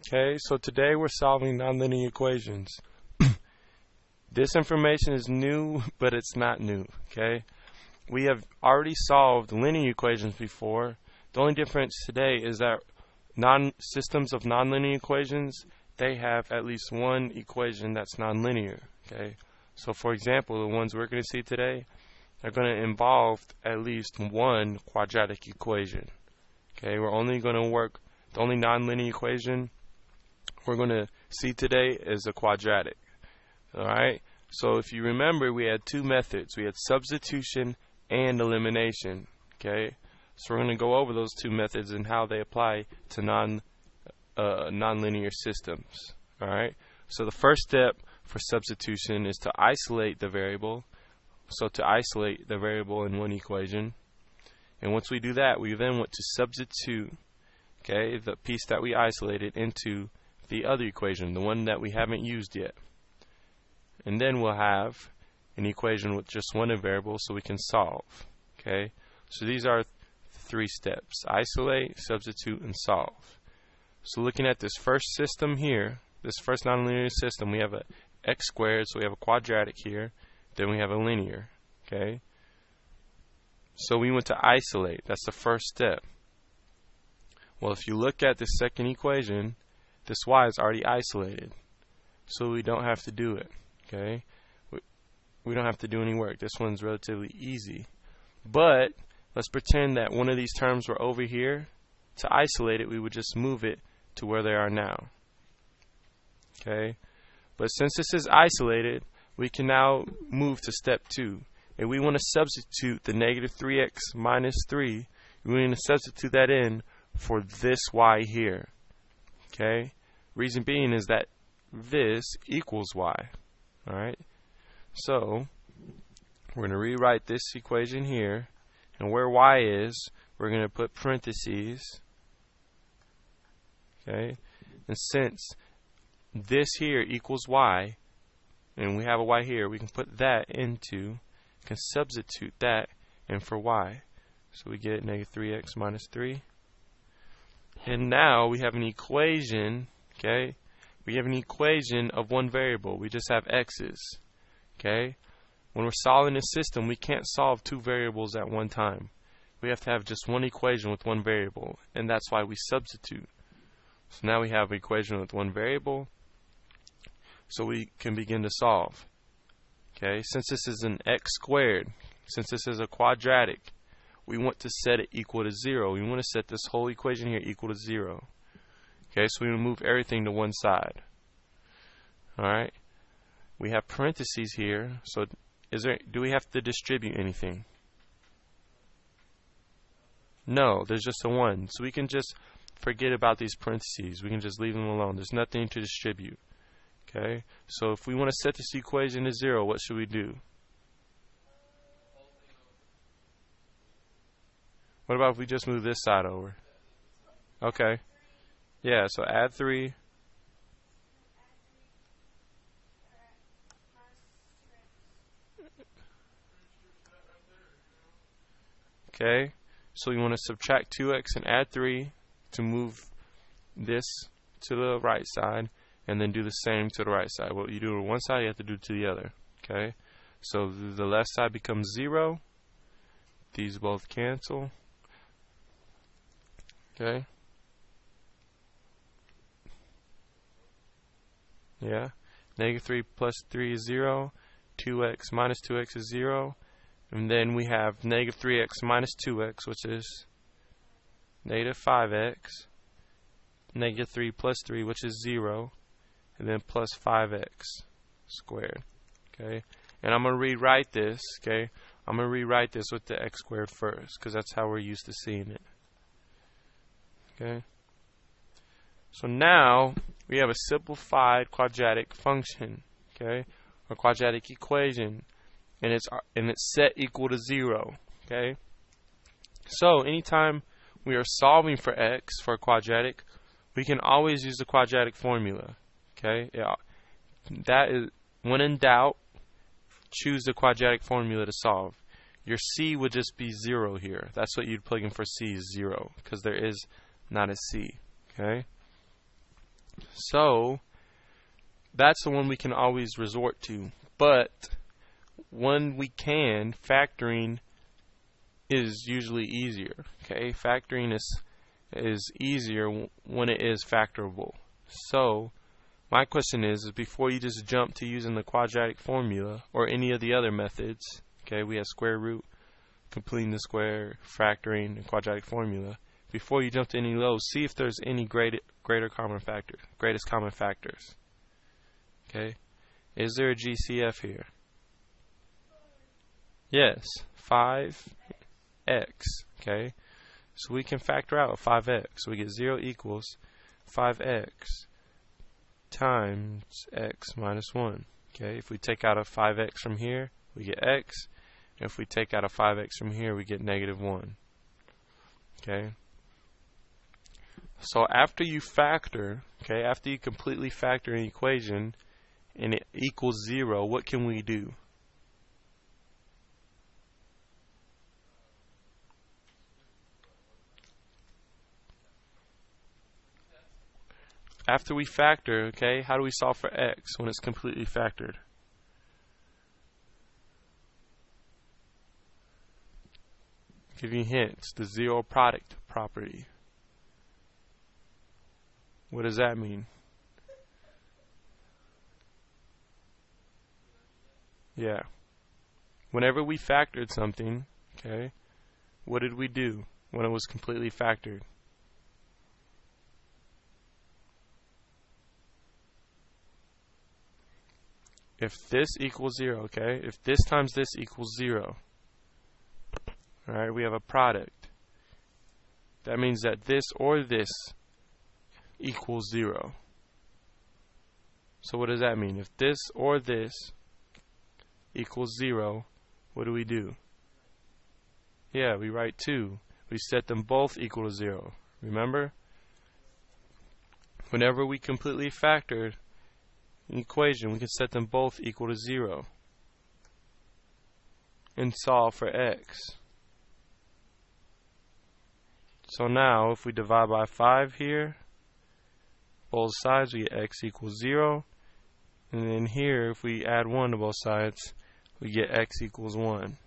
Okay, so today we're solving nonlinear equations. This information is new, but it's not new. Okay, we have already solved linear equations before. The only difference today is that systems of nonlinear equations, they have at least one equation that's nonlinear. Okay, so for example, the ones we're going to see today are going to involve at least one quadratic equation. Okay, we're only going to work, the only nonlinear equation we're going to see today is a quadratic. Alright, so if you remember, we had two methods. We had substitution and elimination. Okay, so we're going to go over those two methods and how they apply to nonlinear systems. Alright, so the first step for substitution is to isolate the variable. So to isolate the variable in one equation. And once we do that, we then want to substitute, okay, the piece that we isolated into the other equation, the one that we haven't used yet. And then we'll have an equation with just one variable so we can solve. Okay, so these are three steps: isolate, substitute, and solve. So looking at this first system here, this first nonlinear system, we have a x squared, so we have a quadratic here, then we have a linear. Okay, so we want to isolate. That's the first step. Well, if you look at the second equation, this y is already isolated, so we don't have to do it. Okay, we don't have to do any work. This one's relatively easy. But let's pretend that one of these terms were over here. To isolate it, we would just move it to where they are now. Okay, but since this is isolated, we can now move to step 2. If we want to substitute the negative 3x minus 3, we want to substitute that in for this y here. Okay, reason being is that this equals y. Alright, so we're going to rewrite this equation here, and where y is, we're going to put parentheses. Okay, and since this here equals y, and we have a y here, we can put that into, can substitute that in for y. So we get negative 3x minus 3. And now we have an equation, okay? We have an equation of one variable. We just have x's, okay? When we're solving a system, we can't solve two variables at one time. We have to have just one equation with one variable, and that's why we substitute. So now we have an equation with one variable, so we can begin to solve. Okay, since this is an x squared, since this is a quadratic, we want to set it equal to 0. We want to set this whole equation here equal to 0. Okay, so we will move everything to one side. Alright, we have parentheses here, so do we have to distribute anything? No, there's just a 1. So we can just forget about these parentheses. We can just leave them alone. There's nothing to distribute. Okay, so if we want to set this equation to 0, what should we do? What about if we just move this side over? Okay, yeah, so add 3. Okay, so we want to subtract 2x and add 3 to move this to the right side, and then do the same to the right side. What you do to one side, you have to do to the other. Okay, so the left side becomes 0. These both cancel. Okay, yeah, negative 3 plus 3 is 0. 2x minus 2x is 0. And then we have negative 3x minus 2x, which is negative 5x. Negative 3 plus 3, which is 0. And then plus 5x squared. Okay, and I'm going to rewrite this. Okay, I'm going to rewrite this with the x squared first, because that's how we're used to seeing it. Okay, so now we have a simplified quadratic function. Okay, or quadratic equation, and it's set equal to 0. Okay, so anytime we are solving for x for a quadratic, we can always use the quadratic formula. Okay, that is, when in doubt, choose the quadratic formula to solve. Your c would just be 0 here. That's what you'd plug in for c, is 0, because there is not a c. Okay, So that's the one we can always resort to. But when we can, factoring is usually easier. Okay, factoring is easier when it is factorable. So my question is before you just jump to using the quadratic formula or any of the other methods, okay, we have square root, completing the square, factoring, and quadratic formula. Before you jump to any of those, see if there's any greatest common factors. Okay, is there a GCF here? Yes, 5x. Okay, so we can factor out 5x. So we get 0 equals 5x times x minus 1. Okay, if we take out a 5x from here, we get x. And if we take out a 5x from here, we get negative 1. Okay, so after you factor, okay, after you completely factor an equation and it equals 0, what can we do? After we factor, okay, how do we solve for x when it's completely factored? Give you hints. The zero product property. What does that mean? Yeah. Whenever we factored something, okay, what did we do when it was completely factored? If this equals 0, okay, if this times this equals 0, alright, we have a product. That means that this or this equals 0. So what does that mean? If this or this equals 0, what do? Yeah, we write 2. We set them both equal to 0. Remember? Whenever we completely factored an equation, we can set them both equal to 0 and solve for x. So now if we divide by 5 here, both sides, we get x equals 0. And then here, if we add 1 to both sides, we get x equals 1.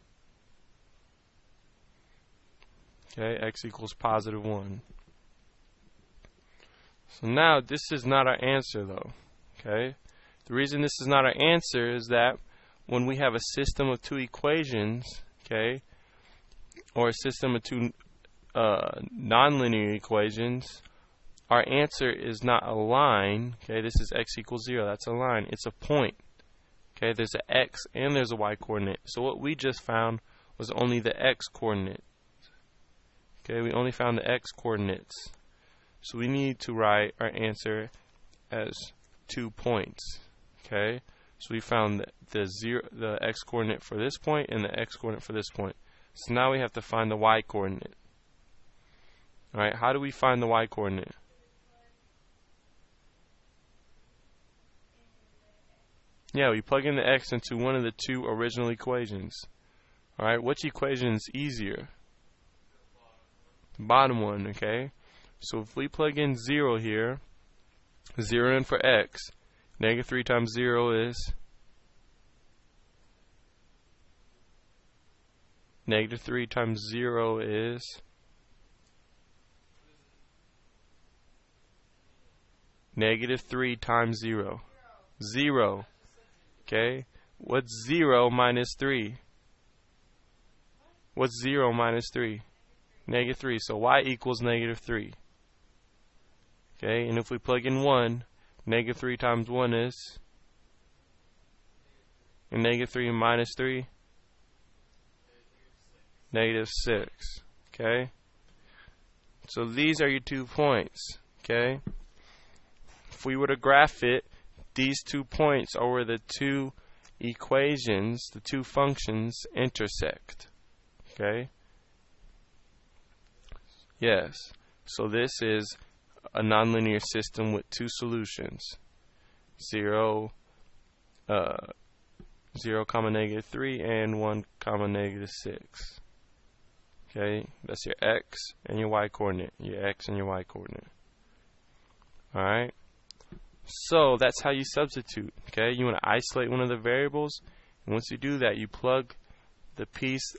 Okay, x equals positive 1. So now this is not our answer though. Okay, the reason this is not our answer is that when we have a system of two equations, okay, or a system of two nonlinear equations, our answer is not a line. Okay, this is x equals 0. That's a line. It's a point. Okay, there's an x and there's a y coordinate. So what we just found was only the x coordinate. Okay, we only found the x coordinates. So we need to write our answer as 2 points. Okay, so we found the x coordinate for this point and the x coordinate for this point. So now we have to find the y coordinate. Alright, how do we find the y coordinate? Yeah, we plug in the x into one of the two original equations. Alright, which equation is easier? The bottom one, okay? So if we plug in 0 here, 0 in for x, negative 3 times 0 is negative 3 times 0 is negative 3 times 0. 0. Okay? What's 0 minus 3? What's 0 minus 3? Negative 3. So y equals negative 3. Okay? And if we plug in 1, negative 3 times 1 is? And negative 3 minus 3? Negative 6. Okay? So these are your 2 points. Okay? If we were to graph it, these 2 points are where the two equations, the two functions intersect. Okay? Yes. So this is a nonlinear system with two solutions. 0, 0 comma negative 3 and 1 comma negative 6. Okay? That's your x and your y coordinate. Your x and your y coordinate. Alright? So that's how you substitute. Okay, you want to isolate one of the variables, and once you do that, you plug the piece,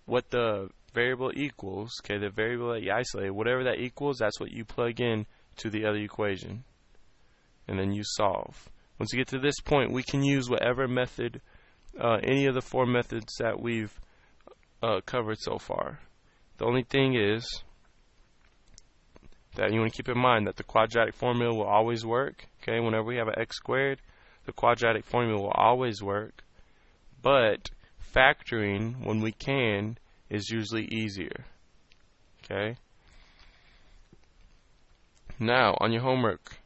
what the variable equals. Okay, the variable that you isolated, whatever that equals, that's what you plug in to the other equation, and then you solve. Once you get to this point, we can use whatever method, any of the 4 methods that we've covered so far. The only thing is that you want to keep in mind that the quadratic formula will always work. Okay, whenever we have an x squared, the quadratic formula will always work, but factoring when we can is usually easier. Okay, now on your homework,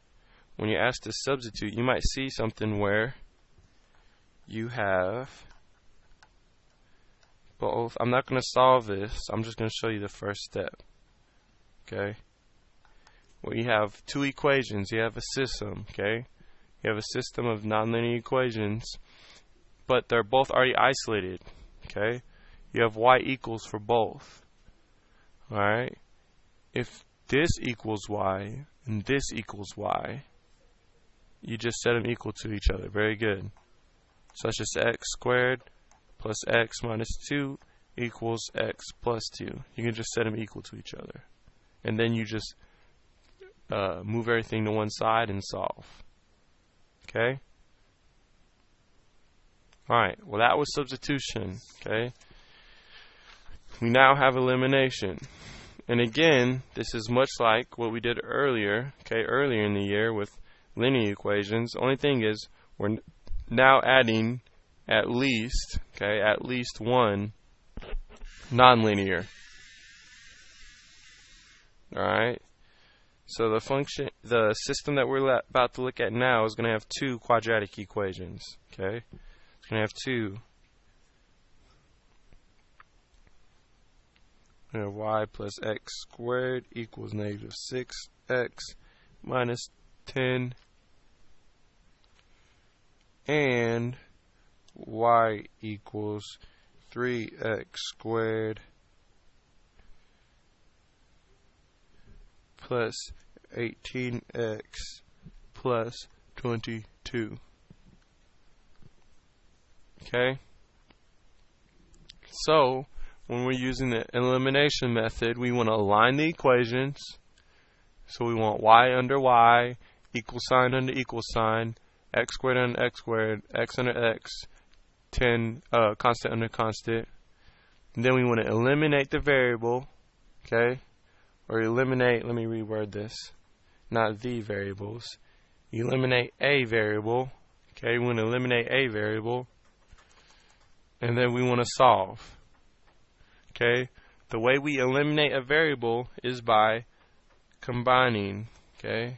when you're asked to substitute, you might see something where you have both. I'm not going to solve this, I'm just going to show you the first step. Okay, where you have 2 equations, you have a system. Okay, you have a system of nonlinear equations, but they're both already isolated. Okay, you have y equals for both. Alright, if this equals y and this equals y, you just set them equal to each other. Very good. So that's just x squared plus x minus 2 equals x plus 2. You can just set them equal to each other, and then you just move everything to one side and solve. Okay? Alright, well that was substitution. Okay? We now have elimination. And again, this is much like what we did earlier, okay, earlier in the year with linear equations. The only thing is we're now adding at least one nonlinear. Alright? So the system that we're about to look at now is going to have 2 quadratic equations. Okay, it's going to have 2. Y plus x squared equals negative 6x minus 10, and y equals 3x squared plus 18x plus 22. Okay? So, when we're using the elimination method, we want to align the equations. So we want y under y, equal sign under equal sign, x squared under x squared, x under x, 10 constant under constant. And then we want to eliminate the variable, okay? Or eliminate, let me reword this, not the variables. Eliminate a variable, okay? We want to eliminate a variable, and then we want to solve. Okay, the way we eliminate a variable is by combining, okay?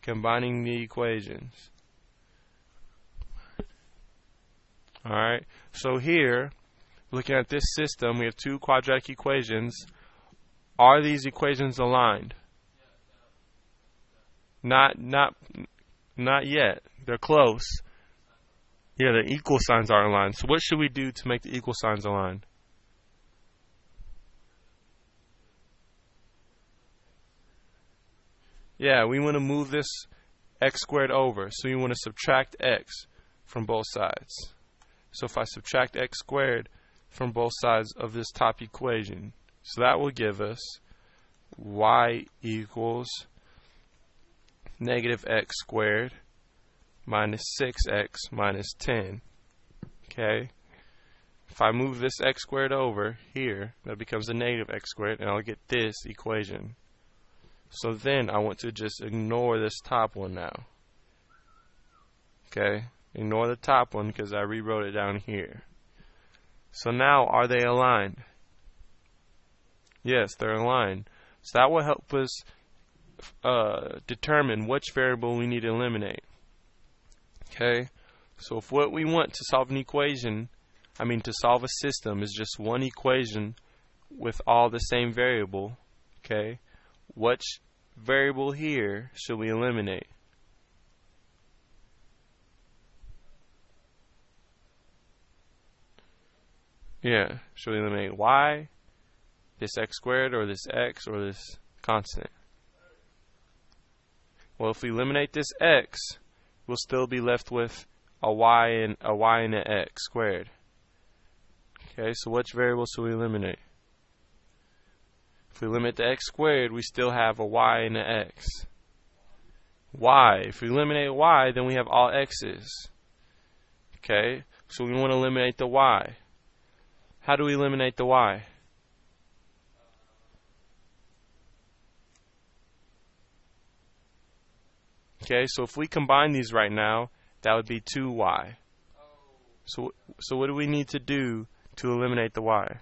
Combining the equations. Alright, so here, looking at this system, we have 2 quadratic equations. Are these equations aligned? Not yet. They're close. Yeah, the equal signs are aligned. So what should we do to make the equal signs align? Yeah, we want to move this x squared over. So we want to subtract x from both sides. So if I subtract x squared from both sides of this top equation, so that will give us y equals negative x squared minus 6x minus 10. Okay? If I move this x squared over here, that becomes a negative x squared, and I'll get this equation. So then I want to just ignore this top one now. Okay? Ignore the top one because I rewrote it down here. So now, are they aligned? Yes, they're aligned. So that will help us determine which variable we need to eliminate. Okay? So if what we want to solve an equation, to solve a system, is just one equation with all the same variable, okay, which variable here should we eliminate? Yeah, should we eliminate y, this x squared, or this x, or this constant? Well, if we eliminate this x, we'll still be left with a y and an x squared. Okay, so which variable should we eliminate? If we eliminate the x squared, we still have a y and an x. Y. If we eliminate y, then we have all x's. Okay, so we want to eliminate the y. How do we eliminate the y? Okay, so if we combine these right now, that would be 2y. So what do we need to do to eliminate the y?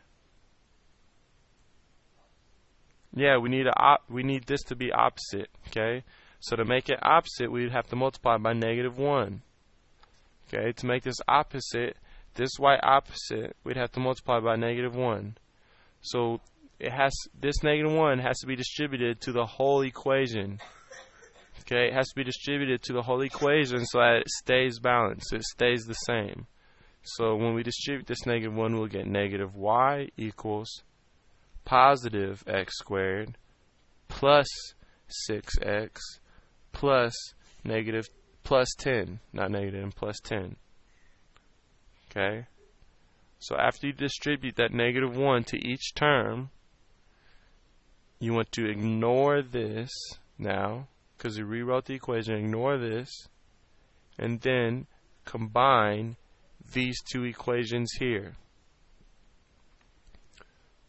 Yeah, we need this to be opposite. Okay, so to make it opposite, we'd have to multiply by -1. Okay, to make this opposite, this y opposite, we'd have to multiply by -1. So this -1 has to be distributed to the whole equation. Okay, it has to be distributed to the whole equation so that it stays balanced. It stays the same. So when we distribute this -1, we'll get -y equals positive x squared plus 6x plus plus 10. Not negative, plus 10. Okay? So after you distribute that -1 to each term, you want to ignore this now, because you rewrote the equation, ignore this, and then combine these two equations here.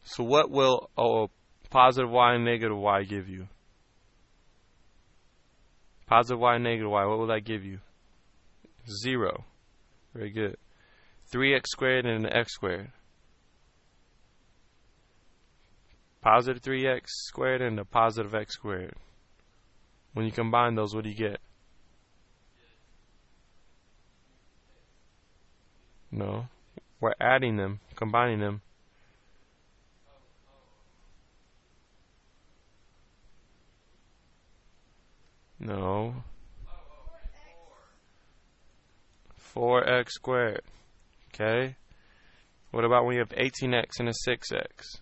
So what will positive y and negative y give you? Positive y and negative y, what will that give you? 0. Very good. 3x squared and an x squared. Positive 3x squared and a positive x squared. When you combine those, what do you get? No. We're adding them, combining them. No. 4x squared. Okay. What about when you have 18x and a 6x?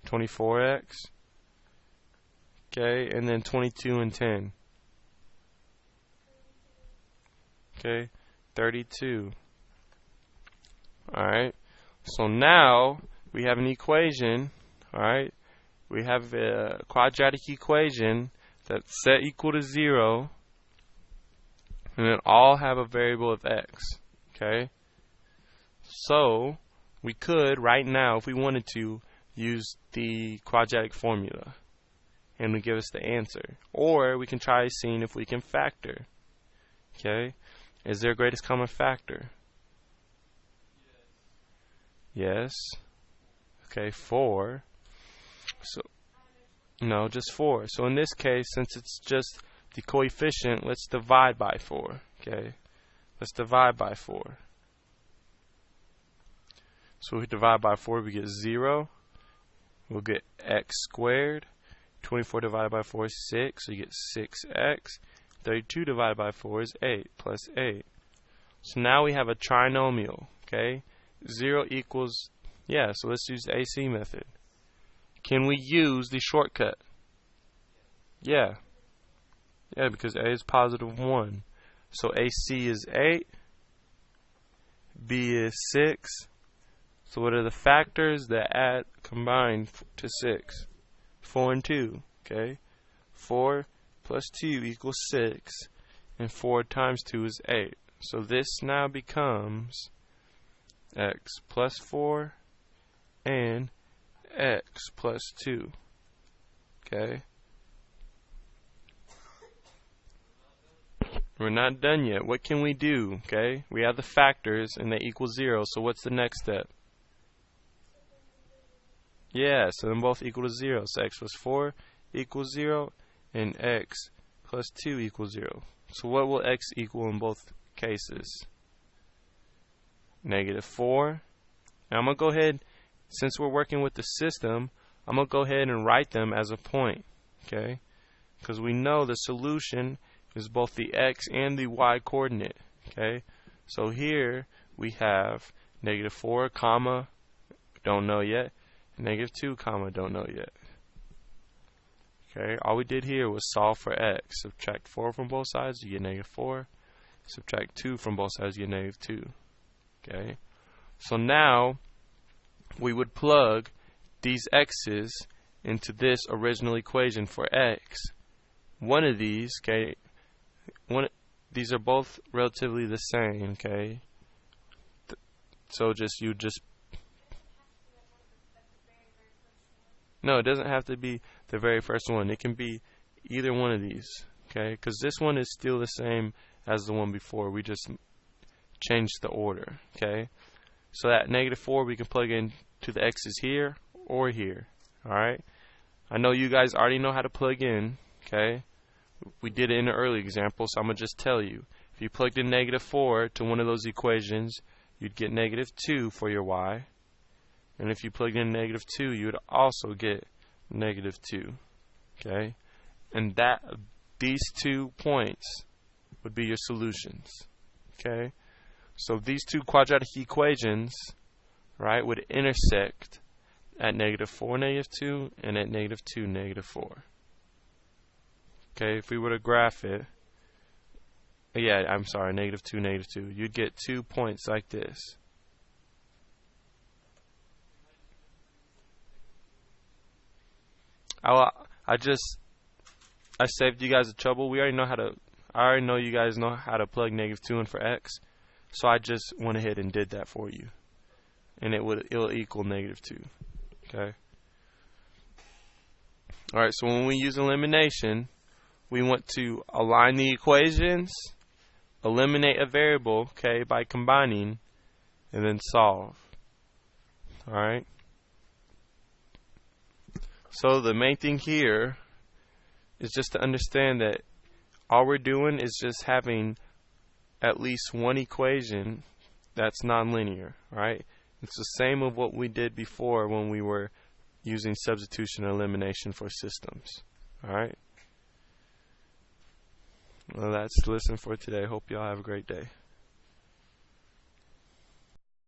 24x. Okay, and then 22 and 10. Okay, 32. Alright, so now we have an equation. Alright, we have a quadratic equation that's set equal to 0, and then all have a variable of x. Okay, so we could right now, if we wanted to, use the quadratic formula and it'll give us the answer, or we can try seeing if we can factor. Okay, is there a greatest common factor? Yes. Okay, 4. So no, just 4. So in this case, since it's just the coefficient, let's divide by 4. Okay, let's divide by 4. So we divide by 4, we get 0. We'll get x squared. 24 divided by 4 is 6, so you get 6x. 32 divided by 4 is 8, plus 8. So now we have a trinomial, okay? 0 equals, yeah, so let's use the AC method. Can we use the shortcut? Yeah. Yeah, because A is positive 1. So AC is 8, B is 6. So what are the factors that add combine to 6? 4 and 2, okay? 4 plus 2 equals 6, and 4 times 2 is 8. So this now becomes x plus 4 and x plus 2, okay? We're not done yet. What can we do, okay? We have the factors, and they equal 0, so what's the next step? Yeah, so then both equal to 0. So x plus 4 equals 0, and x plus 2 equals 0. So what will x equal in both cases? -4. Now I'm going to go ahead, since we're working with the system, I'm going to go ahead and write them as a point, okay? Because we know the solution is both the x and the y coordinate, okay? So here we have -4, comma, don't know yet, -2, comma, don't know yet. Okay, all we did here was solve for x. Subtract 4 from both sides, you get negative 4. Subtract 2 from both sides, you get negative 2. Okay, so now we would plug these x's into this original equation for x. One of these, okay, these are both relatively the same, okay. So no, it doesn't have to be the very first one. It can be either one of these, okay, because this one is still the same as the one before. We just changed the order, okay. So that negative 4 we can plug in to the x's here or here. Alright, I know you guys already know how to plug in, okay. We did it in an early example, so I'm going to just tell you. If you plugged in negative 4 to one of those equations, you'd get negative 2 for your y. And if you plugged in negative 2, you would also get negative 2. Okay? And these 2 points would be your solutions. Okay? So these 2 quadratic equations, right, would intersect at negative 4, negative 2, and at negative 2, negative 4. Okay, if we were to graph it, negative 2, negative 2, you'd get 2 points like this. I saved you guys the trouble. I already know you guys know how to plug negative 2 in for x, so I just went ahead and did that for you, and it'll equal negative 2. Okay. All right. So when we use elimination, we want to align the equations, eliminate a variable, okay, by combining, and then solve. All right. So the main thing here is just to understand that all we're doing is just having at least one equation that's nonlinear, right? It's the same of what we did before when we were using substitution and elimination for systems. All right? Well, that's the lesson for today. Hope y'all have a great day.